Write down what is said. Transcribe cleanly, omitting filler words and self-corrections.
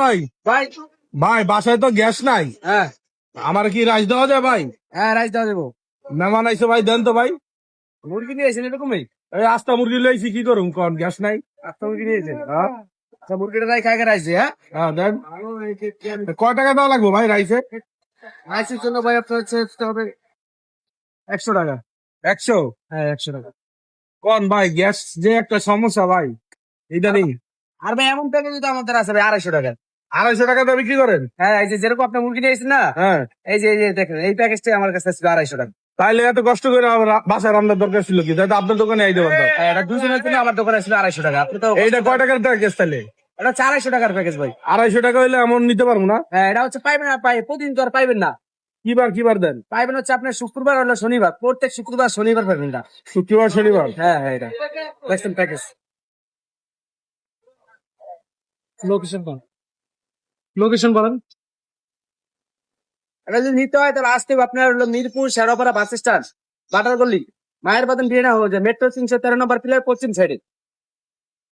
ভাই ভাই ভাই বাসায় তো গ্যাস নাই, হ্যাঁ আমার কি রাইস দেওয়া যায় ভাই? হ্যাঁ রাইস দেওয়া দেবো। মেহমান আইসে ভাই, দেন তো ভাই। মুরগি নিয়েছেন এরকমই? এই আস্তা মুরগি লইছি, কি করুম কোন, গ্যাস নাই। আচ্ছা মুরগি নিয়েছেন, আচ্ছা মুরগিটা রাই খাই রাইছে। হ্যাঁ হ্যাঁ দেন। কয় টাকা দেওয়া লাগবো ভাই রাইসে? রাইসের জন্য ভাই আপনার হচ্ছে দিতে হবে 100 টাকা। 100? হ্যাঁ 100 টাকা। কোন ভাই, গ্যাস যে একটা সমস্যা ভাই, এটা নেই। আর ভাই এমন প্যাকেজ তো আমাদের আছে ভাই 250 টাকা। 250 টাকা দিয়ে বিক্রি করেন? হ্যাঁ এই যে যেরকম আপনি মুরগি নিয়েছেন না, হ্যাঁ, এই যে দেখেন এই প্যাকেজটা আমার কাছে ছিল 250 টাকা। তাইলে এত কষ্ট করে আমার বাসায় রান্নার দরকার ছিল কি? তাই তো আপনার দোকানে আই দেবেন। হ্যাঁ, এটা 2 জনের জন্য আমার দোকানে ছিল 250 টাকা। আপনি তো এইটা কয় টাকার প্যাকেজ তাইলে? এটা হচ্ছে 250 টাকার প্যাকেজ ভাই। 250 টাকা হইলে এমন নিতে পারবো না। হ্যাঁ এটা হচ্ছে পাইবেন, আর প্রতিদিন তো আর পাইবেন না। কিবার দেন? পাইবেন হচ্ছে আপনার শুক্রবার হলো শনিবার, প্রত্যেক শুক্রবার শনিবার পাবেন না। শুক্রবার শনিবার? হ্যাঁ হ্যাঁ এটা দেখছেন প্যাকেজ। লোকেশন বলেন, লোকেশন বলেন। এটা যদি নিতে হয় তাহলে আসতে হবে আপনার হলো মিরপুর শেরোপাড়া বাস স্ট্যান্ড, বাটারগল্লি, মায়ের বাদন বিয়ে না হয়ে যায়, মেট্রো 313 নম্বর পিলার পশ্চিম সাইডে।